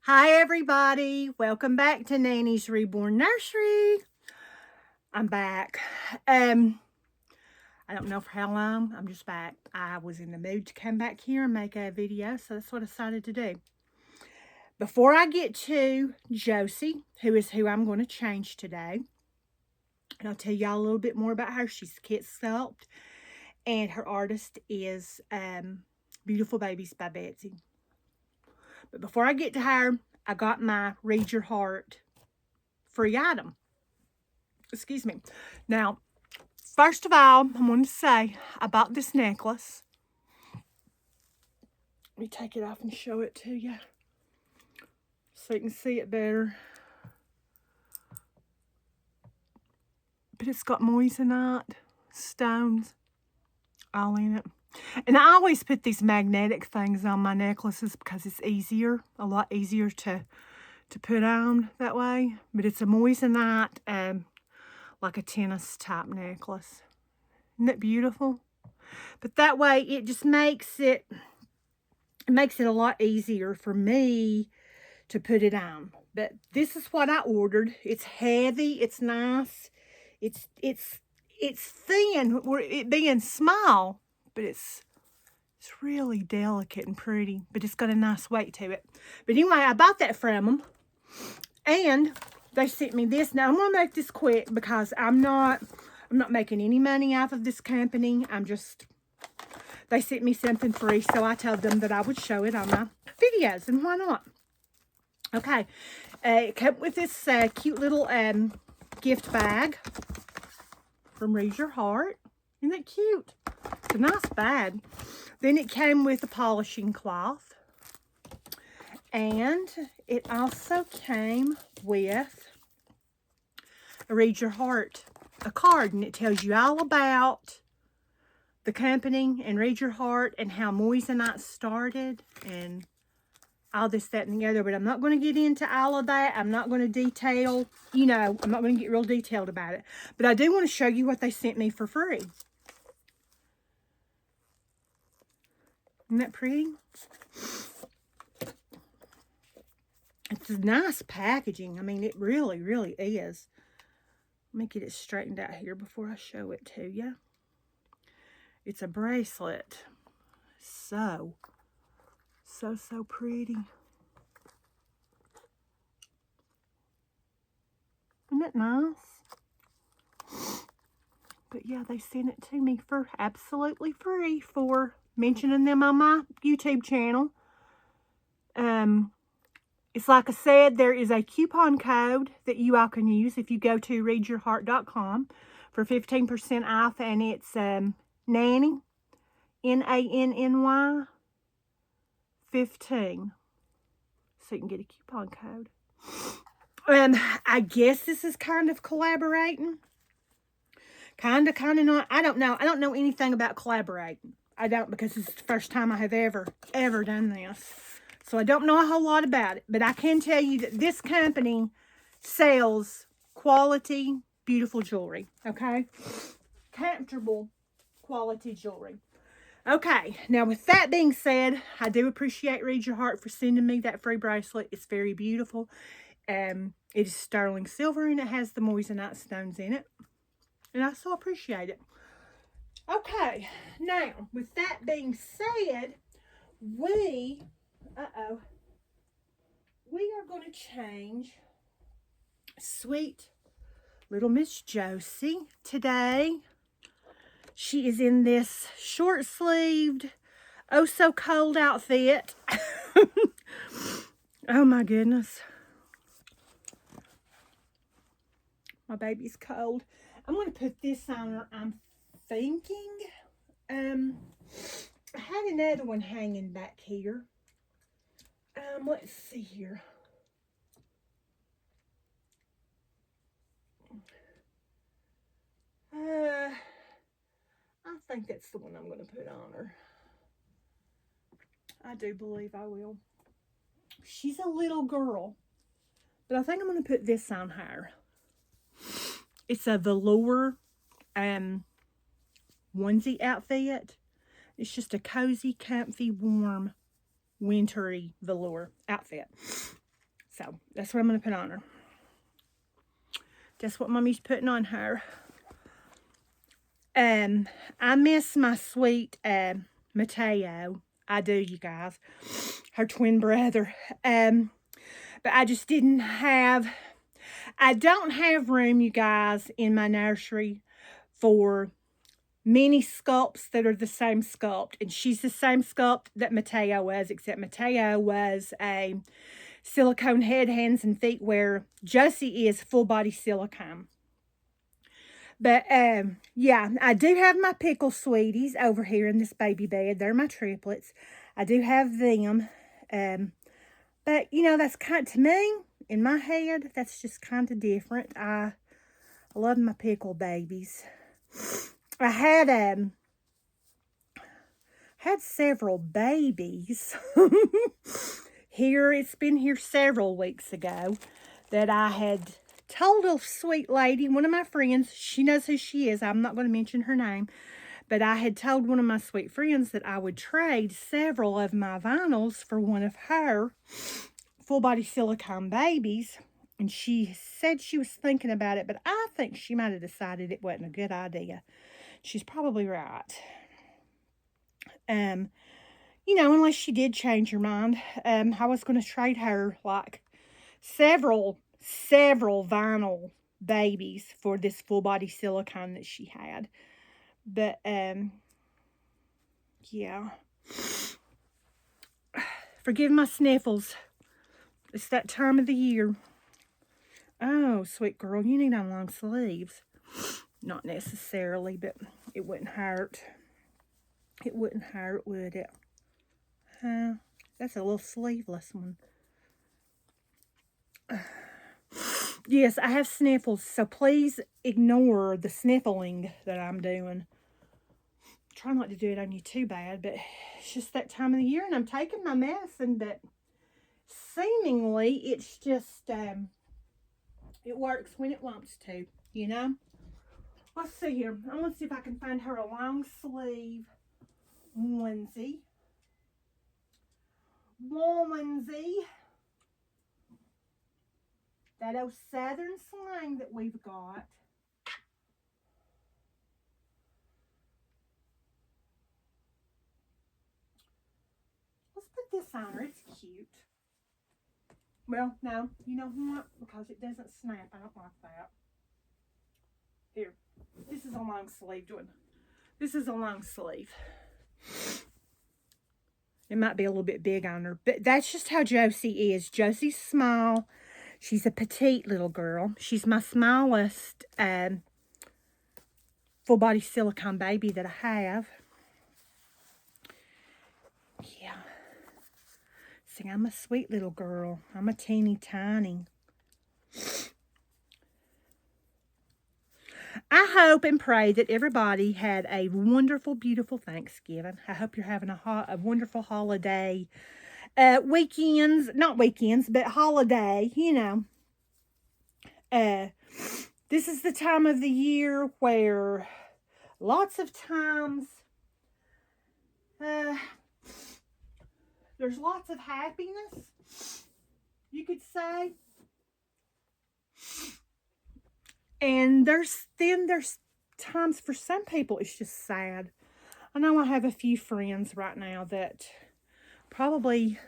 Hi everybody, welcome back to Nanny's Reborn Nursery. I'm back. I don't know for how long, I'm just back. I was in the mood to come back here and make a video, so that's what I decided to do. Before I get to Josie, who I'm going to change today, and I'll tell y'all a little bit more about her. She's kit sculpt, and her artist is Beautiful Babies by Betsy. But before I get to her, I got my Read Your Heart free item. Excuse me. Now, first of all, I want to say I bought this necklace. Let me take it off and show it to you so you can see it better. But it's got moissanite stones all in it. And I always put these magnetic things on my necklaces because it's easier, a lot easier to put on that way. But it's a moissanite, like a tennis type necklace. Isn't that beautiful? But that way it just makes it a lot easier for me to put it on. But this is what I ordered. It's heavy, it's nice, it's thin, it being small, but it's really delicate and pretty, but it's got a nice weight to it. But anyway, I bought that from them, and they sent me this. Now I'm gonna make this quick because I'm not making any money off of this company. They sent me something free, so I told them that I would show it on my videos, and why not? Okay, it came with this cute little gift bag from Read Your Heart. Isn't that cute? It's a nice bag. Then it came with a polishing cloth, and it also came with a Read Your Heart, a card, and it tells you all about the company and Read Your Heart and how moissanite started and all this, that, and the other. But I'm not going to get into all of that. I'm not going to detail, I'm not going to get real detailed about it. But I do want to show you what they sent me for free. Isn't that pretty? It's a nice packaging. I mean, it really, really is. Let me get it straightened out here before I show it to you. It's a bracelet. So pretty. Isn't it nice? But yeah, they sent it to me for absolutely free for mentioning them on my YouTube channel. It's like I said, there is a coupon code that you all can use if you go to readyourheart.com for 15% off, and it's Nanny, Nanny 15. So you can get a coupon code. I guess this is kind of collaborating. Kind of not. I don't know. I don't know anything about collaborating. I don't, because it's the first time I have ever done this. So I don't know a whole lot about it. But I can tell you that this company sells quality, beautiful jewelry. Okay? Comfortable, quality jewelry. Okay. Now, with that being said, I do appreciate Read Your Heart for sending me that free bracelet. It's very beautiful. It is sterling silver, and it has the moissanite stones in it. And I so appreciate it. Okay, now, with that being said, we are going to change sweet little Miss Josie today. She is in this short-sleeved, oh-so-cold outfit. Oh, my goodness. My baby's cold. I'm going to put this on her, I'm thinking. I had another one hanging back here. Let's see here. I think that's the one I'm going to put on her. I do believe I will. She's a little girl, but I think I'm going to put this on her. It's a velour onesie outfit. It's just a cozy, comfy, warm, wintry velour outfit. So that's what I'm going to put on her. That's what Mommy's putting on her. I miss my sweet Mateo. I do, you guys. Her twin brother. But I just didn't have... I don't have room, you guys, in my nursery for many sculpts that are the same sculpt. And she's the same sculpt that Mateo was, except Mateo was a silicone head, hands, and feet, where Josie is full body silicone. But, yeah, I do have my pickle sweeties over here in this baby bed. They're my triplets. I do have them. But, you know, that's kind of, to me, in my head, that's just kind of different. I love my pickle babies. I had several babies here. It's been here several weeks ago that I had told a sweet lady, one of my friends, she knows who she is. I'm not going to mention her name. But I had told one of my sweet friends that I would trade several of my vinyls for one of her full-body silicone babies. And she said she was thinking about it, but I think she might have decided it wasn't a good idea. She's probably right. You know, unless she did change her mind. I was going to trade her, like, several vinyl babies for this full-body silicone that she had. But, yeah. Forgive my sniffles. It's that time of the year. Oh, sweet girl, you need on long sleeves. Not necessarily, but it wouldn't hurt. It wouldn't hurt, would it? That's a little sleeveless one. Yes, I have sniffles, so please ignore the sniffling that I'm doing. Try not to do it on you too bad, but it's just that time of the year, and I'm taking my medicine, but seemingly it's just, it works when it wants to, you know? Let's see here. I'm going to see if I can find her a long sleeve onesie. That old southern slang that we've got. Let's put this on her. It's cute. Well, no. You know what? Because it doesn't snap. I don't like that. Here. This is a long sleeve one. This is a long sleeve. It might be a little bit big on her. But that's just how Josie is. Josie's small. She's a petite little girl. She's my smallest full-body silicone baby that I have. Yeah. See, I'm a sweet little girl. I'm a teeny tiny. I hope and pray that everybody had a wonderful, beautiful Thanksgiving. I hope you're having a wonderful holiday. Weekends, not weekends, but holiday, you know. This is the time of the year where lots of times there's lots of happiness, you could say. And there's times for some people it's just sad. I know I have a few friends right now that probably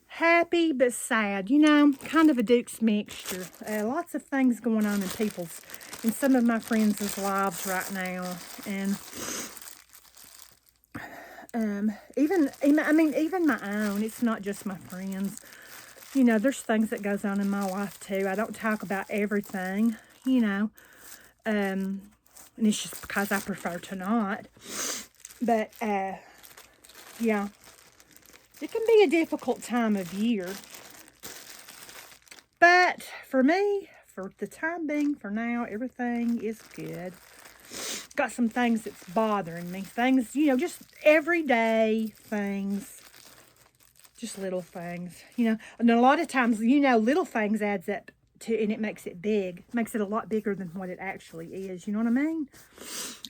happy but sad, you know, kind of a Duke's mixture. Lots of things going on in some of my friends' lives right now. And even my own. It's not just my friends. You know, there's things that goes on in my life too. I don't talk about everything, you know. And it's just because I prefer to not. But, yeah. It can be a difficult time of year. But for me, for the time being, for now, everything is good. Got some things that's bothering me. Things, you know, just everyday things. Just little things, you know. And a lot of times, you know, little things adds up to, and it makes it big. Makes it a lot bigger than what it actually is. You know what I mean?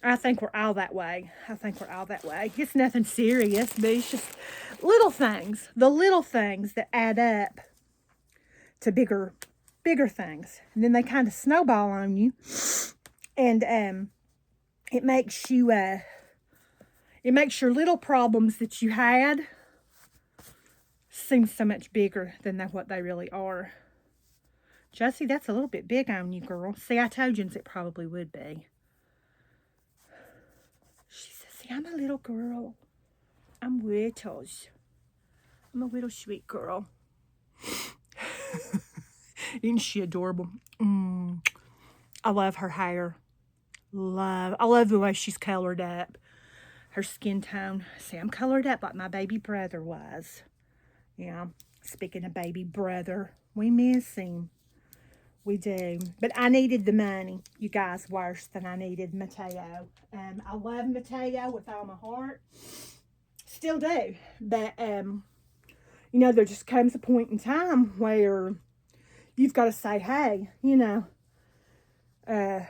I think we're all that way. It's nothing serious, but it's just little things. The little things that add up to bigger things. And then they kind of snowball on you. And it makes you, it makes your little problems that you had seem so much bigger than what they really are. Josie, that's a little bit big on you, girl. See, I told you it probably would be. She says, see, I'm a little girl. I'm little. I'm a little sweet girl. Isn't she adorable? I love her hair. I love the way she's colored up. Her skin tone. See, I'm colored up like my baby brother was. Yeah. Speaking of baby brother, we miss him. We do. But I needed the money, you guys, worse than I needed Mateo. I love Mateo with all my heart. Still do. But, you know, there just comes a point in time where you've got to say, hey, you know, I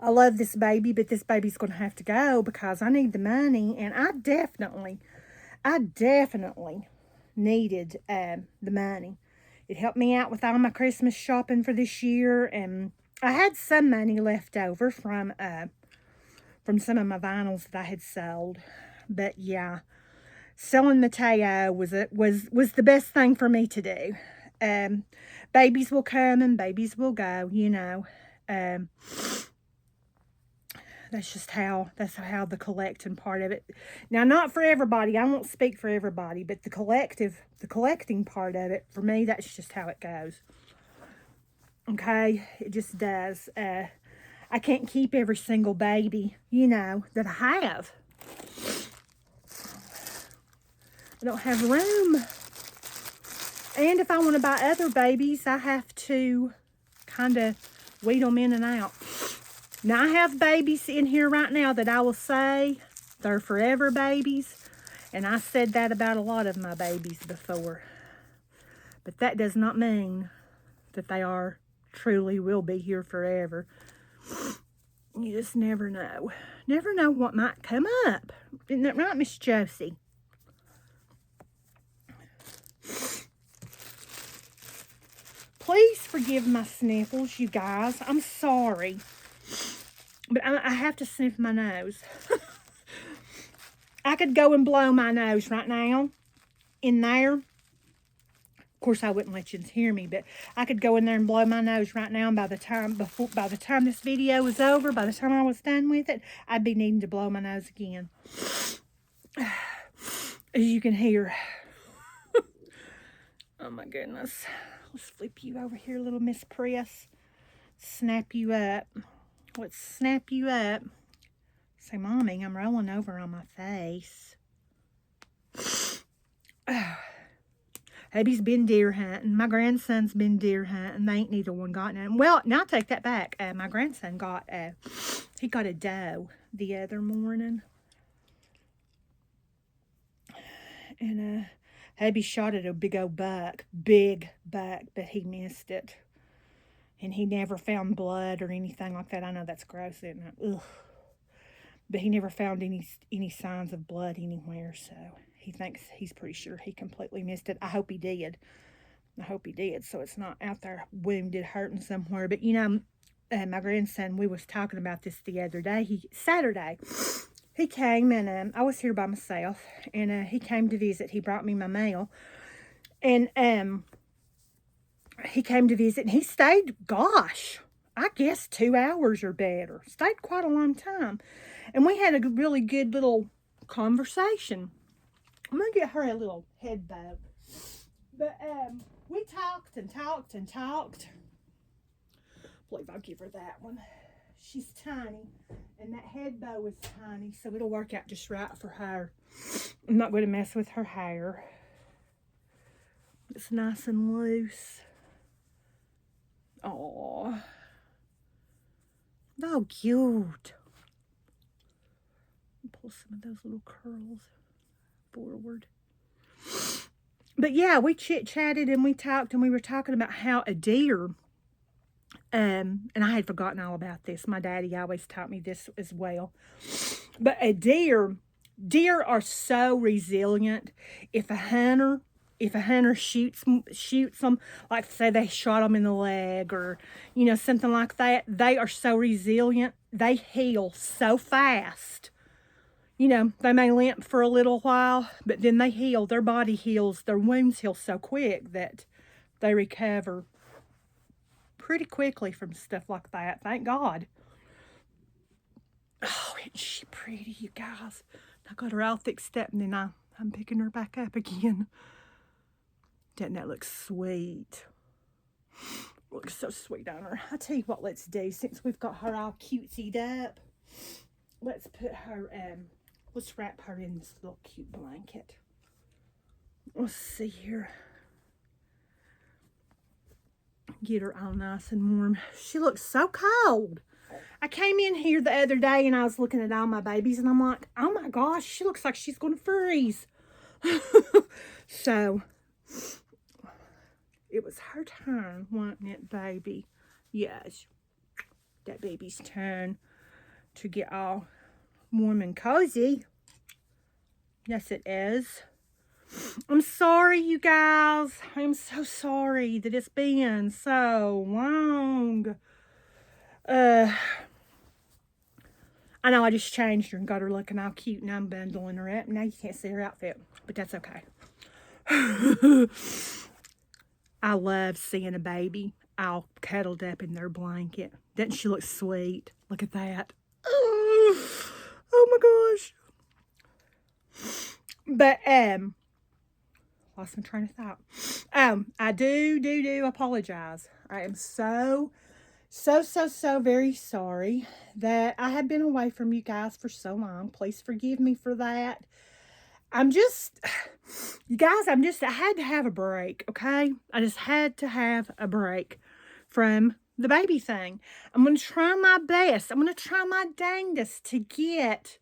love this baby, but this baby's going to have to go because I need the money. And I definitely needed the money. It helped me out with all my Christmas shopping for this year. And I had some money left over from some of my vinyls that I had sold. But yeah, selling Mateo was the best thing for me to do. Babies will come and babies will go, you know. That's how the collecting part of it. Now, not for everybody. I won't speak for everybody, but the collecting part of it, for me, that's just how it goes. Okay? It just does. I can't keep every single baby, you know, that I have. I don't have room. And if I want to buy other babies, I have to kind of weed them in and out. Now, I have babies in here right now that I will say they're forever babies. And I said that about a lot of my babies before. But that does not mean that they truly will be here forever. You just never know. Never know what might come up. Isn't that right, Miss Josie? Please forgive my sniffles, you guys. I'm sorry. But I have to sniff my nose. I could go and blow my nose right now in there. Of course, I wouldn't let you hear me, but I could go in there and blow my nose right now. And by the time this video was over, by the time I was done with it, I'd be needing to blow my nose again. As you can hear. Oh my goodness. Let's flip you over here, little Miss Press. Snap you up. Let's snap you up. Say, Mommy, I'm rolling over on my face. Hubby's been deer hunting. My grandson's been deer hunting. They ain't neither one got none. Well, now I take that back. My grandson got a doe the other morning. And hubby shot at a big old buck. Big buck, but he missed it. And he never found blood or anything like that. I know that's gross, isn't it? Ugh. But he never found any signs of blood anywhere, so he's pretty sure he completely missed it. I hope he did. So it's not out there wounded, hurting somewhere. But, you know, my grandson, we was talking about this the other day. Saturday, he came, and I was here by myself, and he came to visit. He brought me my mail, and he came to visit, and he stayed, gosh, I guess 2 hours or better. Stayed quite a long time. And we had a really good little conversation. I'm going to get her a little head bow. But we talked and talked and talked. I believe I'll give her that one. She's tiny. And that head bow is tiny, so it'll work out just right for her. I'm not going to mess with her hair. It's nice and loose. Aww. Oh, cute. Pull some of those little curls forward. But yeah, we chit-chatted and we talked, and we were talking about how a deer, and I had forgotten all about this. My daddy always taught me this as well. But a deer are so resilient. If a hunter if a hunter shoots them, like say they shot them in the leg or, something like that, they are so resilient. They heal so fast. They may limp for a little while, but then they heal. Their body heals. Their wounds heal so quick that they recover pretty quickly from stuff like that. Thank God. Oh, isn't she pretty, you guys? I got her all fixed up, and then I'm picking her back up again. Doesn't that look sweet? Looks so sweet on her. I'll tell you what let's do. Since we've got her all cutesied up, let's put her, let's wrap her in this little cute blanket. Let's see here. Get her all nice and warm. She looks so cold. I came in here the other day and I was looking at all my babies and I'm like, oh my gosh, she looks like she's going to freeze. So, it was her turn, wasn't it, baby? Yes, that baby's turn to get all warm and cozy. Yes, it is. I'm sorry, you guys. I'm so sorry that it's been so long. I know I just changed her and got her looking all cute and I'm bundling her up. Now you can't see her outfit, but that's okay. I love seeing a baby all cuddled up in their blanket. Doesn't she look sweet? Look at that. Oh my gosh. But, lost my train of thought. I do apologize. I am so very sorry that I have been away from you guys for so long. Please forgive me for that. You guys, I had to have a break, okay? I just had to have a break from the baby thing. I'm going to try my best. I'm going to try my dangest to get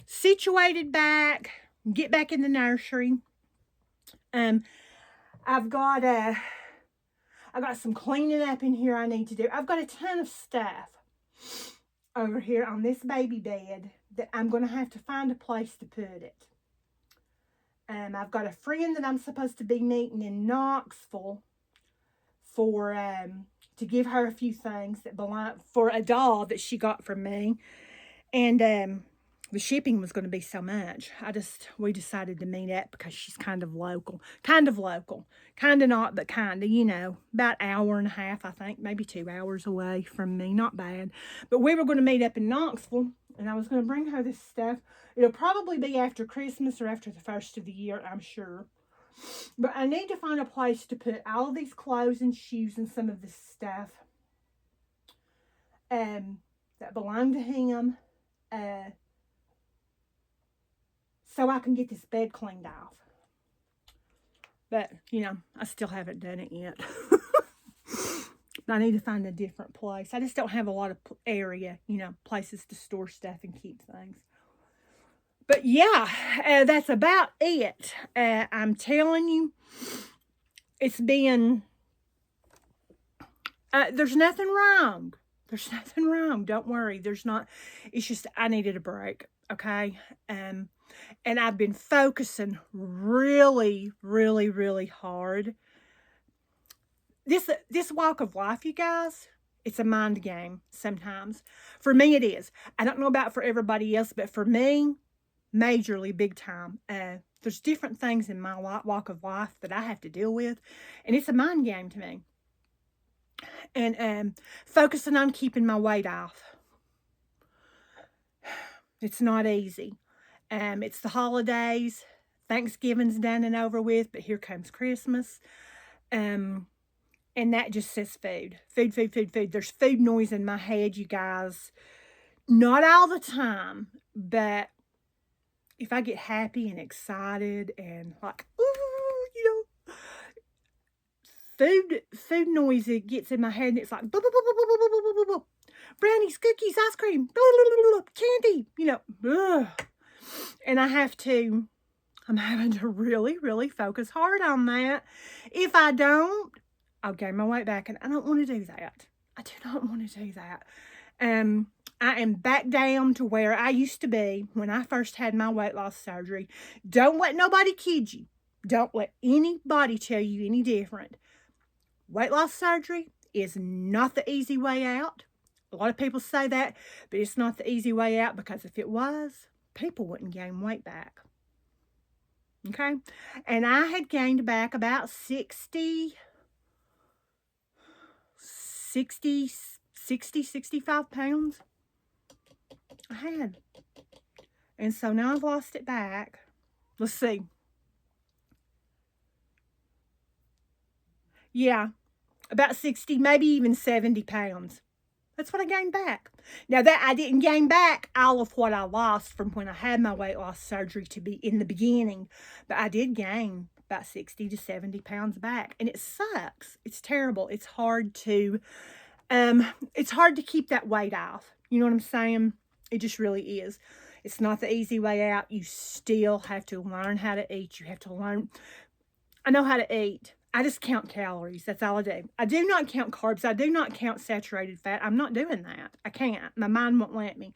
situated back, get back in the nursery. I've got some cleaning up in here I need to do. I've got a ton of stuff over here on this baby bed that I'm going to have to find a place to put it. I've got a friend that I'm supposed to be meeting in Knoxville for to give her a few things that belong for a doll that she got from me. And the shipping was going to be so much. We decided to meet up because she's kind of local. Kind of not, but kind of, about an hour and a half, I think, maybe 2 hours away from me. Not bad. But we were going to meet up in Knoxville, and I was going to bring her this stuff. It'll probably be after Christmas or after the first of the year, I'm sure. But I need to find a place to put all of these clothes and shoes and some of this stuff that belong to him. So I can get this bed cleaned off. But, I still haven't done it yet. I need to find a different place. I just don't have a lot of area, places to store stuff and keep things. But yeah, that's about it. I'm telling you, it's been, there's nothing wrong. There's nothing wrong. Don't worry. There's not, it's just, I needed a break. Okay. And I've been focusing really, really, really hard. This walk of life, you guys, it's a mind game sometimes. For me, it is. I don't know about for everybody else, but for me, majorly, big time. There's different things in my walk of life that I have to deal with, and it's a mind game to me. And focusing on keeping my weight off. It's not easy. It's the holidays. Thanksgiving's done and over with, but here comes Christmas. And that just says food. Food. There's food noise in my head, you guys. Not all the time, but if I get happy and excited and like, ooh, food noise, it gets in my head and it's like, brownies, cookies, ice cream, candy, and I'm having to really, really focus hard on that. If I don't, I'll gain my weight back, and I don't want to do that. I do not want to do that. I am back down to where I used to be when I first had my weight loss surgery. Don't let nobody kid you. Don't let anybody tell you any different. Weight loss surgery is not the easy way out. A lot of people say that, but it's not the easy way out, because if it was, people wouldn't gain weight back. Okay? And I had gained back about 65 pounds. I had. And so now I've lost it back. Let's see. Yeah, about 60, maybe even 70 pounds. That's what I gained back. Now, that I didn't gain back all of what I lost from when I had my weight loss surgery to be in the beginning, but I did gain about 60 to 70 pounds back, and it sucks. It's terrible. It's hard to keep that weight off. You know what I'm saying? It just really is. It's not the easy way out. You still have to learn how to eat. You have to learn. I know how to eat. I just count calories. That's all I do. I do not count carbs. I do not count saturated fat. I'm not doing that. I can't. My mind won't let me.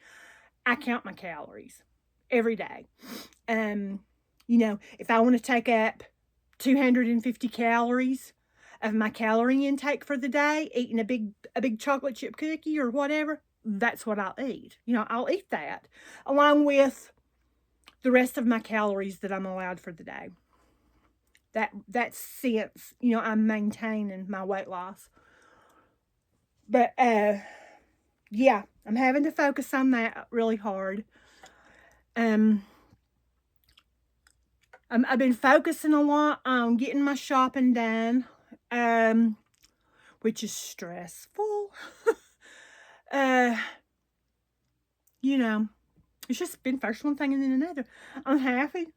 I count my calories every day. If I want to take up 250 calories of my calorie intake for the day, eating a big chocolate chip cookie or whatever, that's what I'll eat. I'll eat that along with the rest of my calories that I'm allowed for the day. That's since, I'm maintaining my weight loss. But, yeah, I'm having to focus on that really hard. I've been focusing a lot on getting my shopping done, which is stressful. It's just been first one thing and then another. I'm happy.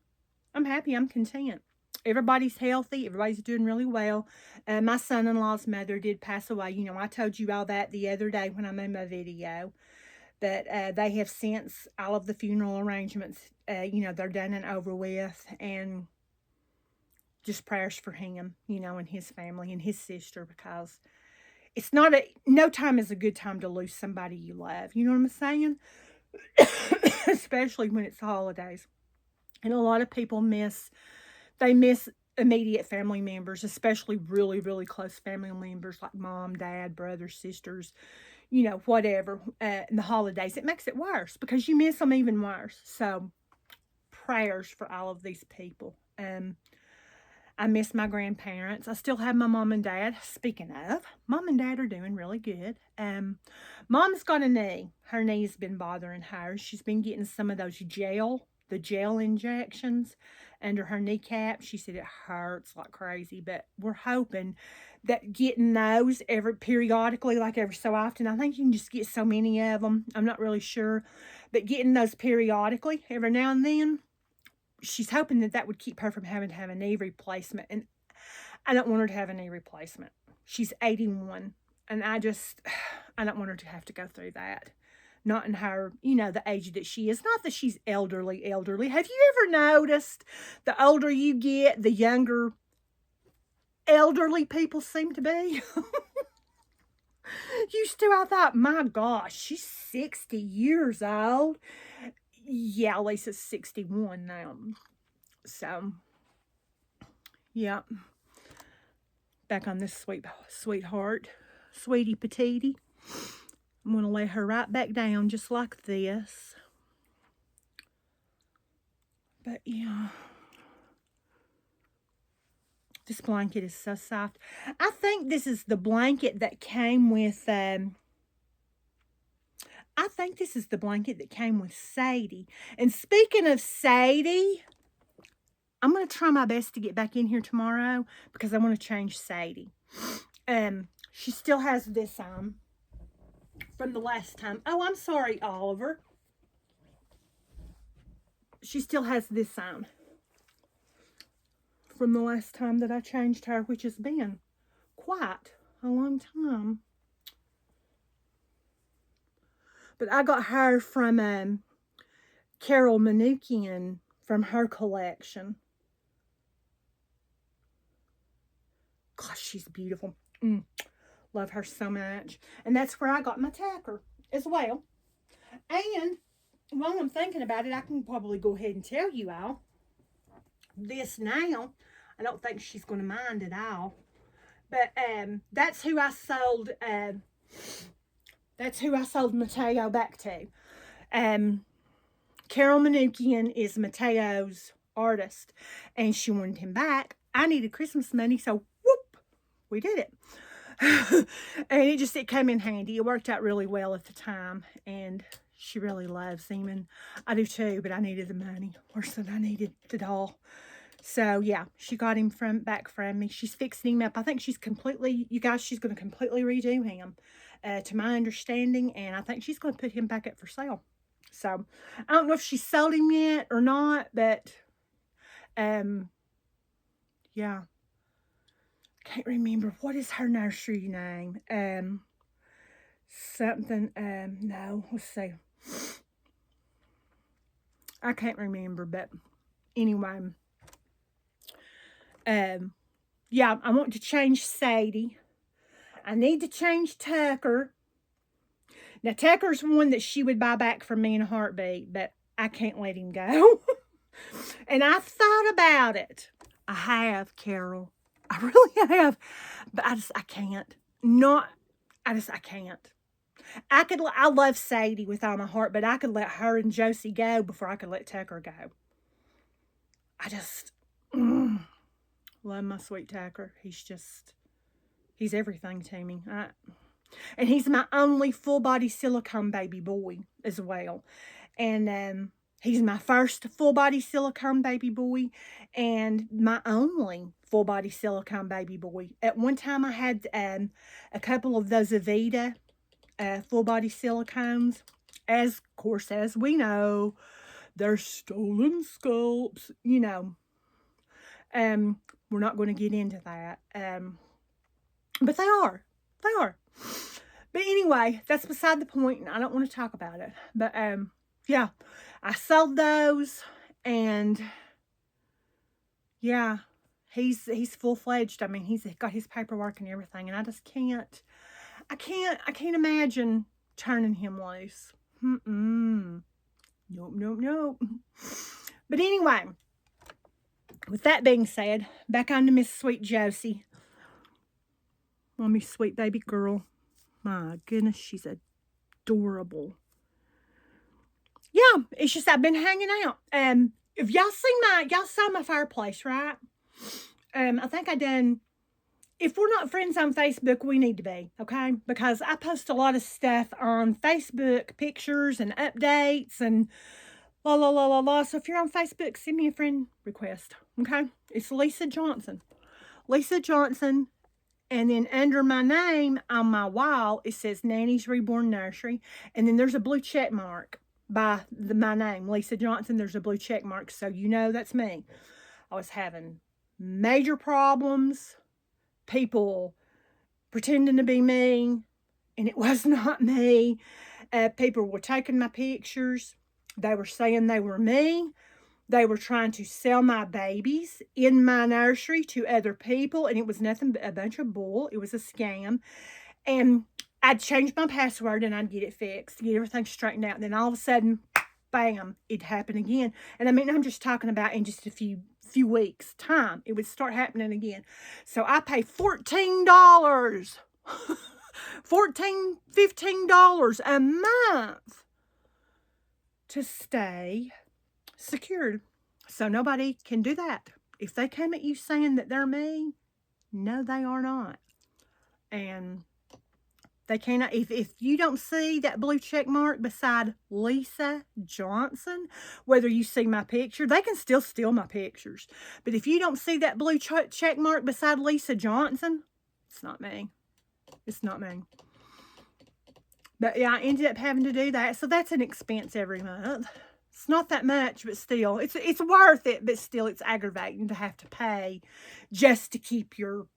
I'm content. Everybody's healthy. Everybody's doing really well. My son-in-law's mother did pass away. I told you all that the other day when I made my video. But they have since, all of the funeral arrangements, they're done and over with. And just prayers for him, and his family and his sister, because it's no time is a good time to lose somebody you love. You know what I'm saying? Especially when it's the holidays. And a lot of people miss immediate family members, especially really, really close family members like mom, dad, brothers, sisters, whatever, in the holidays. It makes it worse because you miss them even worse. So prayers for all of these people. I miss my grandparents. I still have my mom and dad. Speaking of, mom and dad are doing really good. Mom's got a knee. Her knee's been bothering her. She's been getting some of those gel injections under her kneecap. She said it hurts like crazy, but we're hoping that getting those periodically, like every so often, I think you can just get so many of them. I'm not really sure, but getting those periodically every now and then, she's hoping that would keep her from having to have a knee replacement. And I don't want her to have a knee replacement. She's 81, and I don't want her to have to go through that. Not in her, the age that she is. Not that she's elderly. Have you ever noticed the older you get, the younger elderly people seem to be? Used to, I thought, my gosh, she's 60 years old. Yeah, Lisa's 61 now. So, yeah. Back on this sweetheart, sweetie petite. I'm going to lay her right back down just like this. But, yeah. This blanket is so soft. I think this is the blanket that came with, Sadie. And speaking of Sadie, I'm going to try my best to get back in here tomorrow because I want to change Sadie. She still has this on from the last time. Oh, I'm sorry, Oliver. She still has this on from the last time that I changed her, which has been quite a long time. But I got her from Carol Manukian from her collection. Gosh, she's beautiful. Love her so much. And that's where I got my tacker as well. And while I'm thinking about it, I can probably go ahead and tell you all this now. I don't think she's going to mind at all. But that's who I sold. That's who I sold Mateo back to. Carol Manukian is Mateo's artist, and she wanted him back. I needed Christmas money, so whoop, we did it. And it came in handy. It worked out really well at the time, and she really loves him, and I do too, but I needed the money worse than I needed the doll. So yeah, she got him back from me. She's fixing him up. I think she's going to completely redo him, to my understanding, and I think she's going to put him back up for sale. So I don't know if she sold him yet or not, but yeah. Can't remember. What is her nursery name? Something, no, let's see. I can't remember, but anyway. Yeah, I want to change Sadie. I need to change Tucker. Now, Tucker's one that she would buy back from me in a heartbeat, but I can't let him go. And I thought about it. I have, Carol. I really have. But I can't. I can't. I love Sadie with all my heart, but I could let her and Josie go before I could let Tucker go. I just love my sweet Tucker. He's everything to me. And he's my only full body silicone baby boy as well. And he's my first full body silicone baby boy and my only full body silicone baby boy. At one time I had a couple of those Avita full body silicones. Of course, as we know, they're stolen scalps, you know. We're not going to get into that. But they are. They are. But anyway, that's beside the point, and I don't want to talk about it. But, yeah, I sold those, and, yeah, he's full-fledged. I mean, he's got his paperwork and everything, and I just can't, I can't imagine turning him loose. Nope. But anyway, with that being said, back on to Miss Sweet Josie. Mommy, sweet baby girl. My goodness, she's adorable. Yeah, it's just I've been hanging out. If y'all saw my fireplace, right? I think I done. If we're not friends on Facebook, we need to be, okay? Because I post a lot of stuff on Facebook, pictures and updates and la la la la la. So if you're on Facebook, send me a friend request, okay? It's Lisa Johnson. Lisa Johnson. And then under my name on my wall, it says Nanny's Reborn Nursery. And then there's a blue check mark by my name, Lisa Johnson. There's a blue check mark, so you know that's me. I was having major problems. People pretending to be me, and it was not me. People were taking my pictures. They were saying they were me. They were trying to sell my babies in my nursery to other people, and it was nothing but a bunch of bull. It was a scam. And I'd change my password, and I'd get it fixed, get everything straightened out. And then all of a sudden, bam, it'd happen again. And I mean, I'm just talking about in just a few weeks' time, it would start happening again. So I pay $14, $15 a month to stay secured. So nobody can do that. If they come at you saying that they're me, no, they are not. And they cannot, if you don't see that blue check mark beside Lisa Johnson, whether you see my picture, they can still steal my pictures. But if you don't see that blue check mark beside Lisa Johnson, it's not me. It's not me. But yeah, I ended up having to do that. So that's an expense every month. It's not that much, but still, it's worth it, but still, it's aggravating to have to pay just to keep your,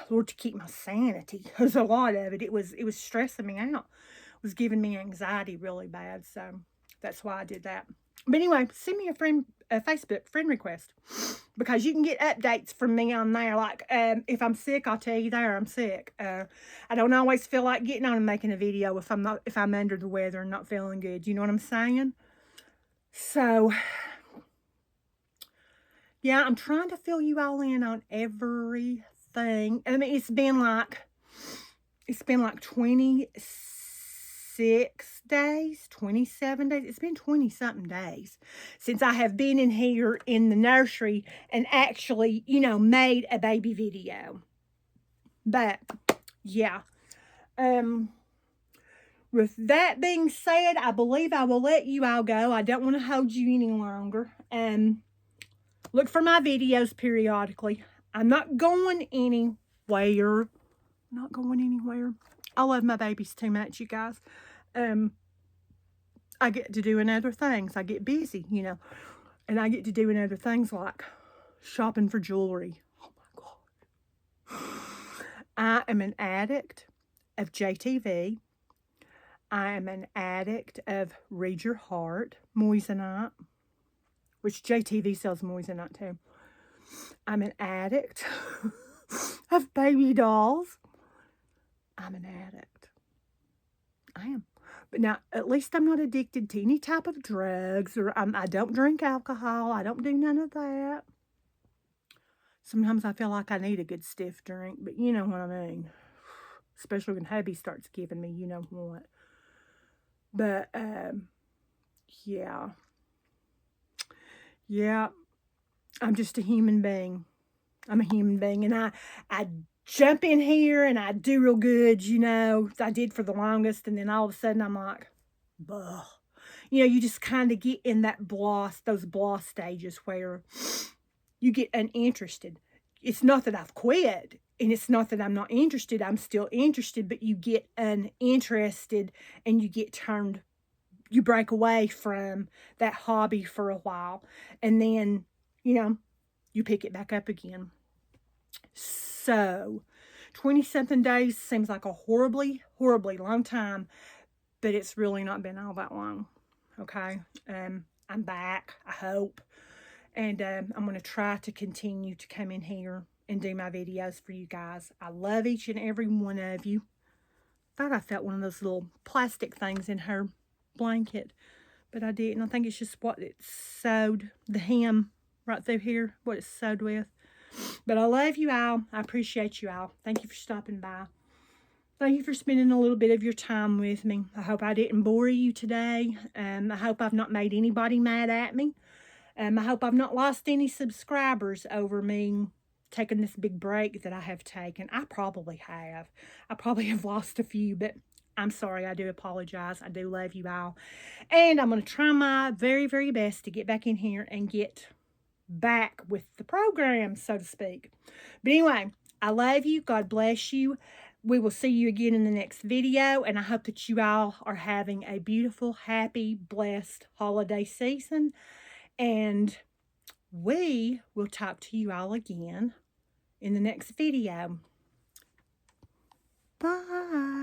Lord, to keep my sanity. There's a lot of it. It was stressing me out. It was giving me anxiety really bad, so that's why I did that. But anyway, send me a Facebook friend request, because you can get updates from me on there. Like, if I'm sick, I'll tell you there I'm sick. I don't always feel like getting on and making a video if I'm under the weather and not feeling good. You know what I'm saying? So, yeah, I'm trying to fill you all in on everything. I mean, it's been like 26 days, 27 days. It's been 20 something days since I have been in here in the nursery and actually, you know, made a baby video. But yeah. With that being said, I believe I will let you all go. I don't want to hold you any longer. Look for my videos periodically. I'm not going anywhere. Not going anywhere. I love my babies too much, you guys. I get to doing other things. I get busy, you know. And I get to doing other things like shopping for jewelry. Oh my God. I am an addict of JTV. I am an addict of Read Your Heart, Moissanite, which JTV sells Moissanite too. I'm an addict of baby dolls. I'm an addict. I am. But now, at least I'm not addicted to any type of drugs, or I don't drink alcohol. I don't do none of that. Sometimes I feel like I need a good stiff drink, but you know what I mean. Especially when hubby starts giving me, you know what. But, yeah. Yeah, I'm just a human being. I'm a human being, and I jump in here and I do real good, you know. I did for the longest, and then all of a sudden I'm like, buh. You know, you just kind of get in that those blah stages where you get uninterested. It's not that I've quit, and it's not that I'm not interested. I'm still interested, but you get uninterested and you break away from that hobby for a while, and then, you know, you pick it back up again. So, 20-something days seems like a horribly, horribly long time, but it's really not been all that long. Okay? I'm back, I hope. And I'm going to try to continue to come in here and do my videos for you guys. I love each and every one of you. Thought I felt one of those little plastic things in her blanket, but I didn't. I think it's just what it's sewed, the hem right through here, what it's sewed with. But I love you all. I appreciate you all. Thank you for stopping by. Thank you for spending a little bit of your time with me. I hope I didn't bore you today. I hope I've not made anybody mad at me. I hope I've not lost any subscribers over me taking this big break that I have taken. I probably have. I probably have lost a few, but I'm sorry. I do apologize. I do love you all. And I'm going to try my very, very best to get back in here and get back with the program, so to speak. But anyway, I love you. God bless you. We will see you again in the next video, and I hope that you all are having a beautiful, happy, blessed holiday season, and we will talk to you all again in the next video. Bye.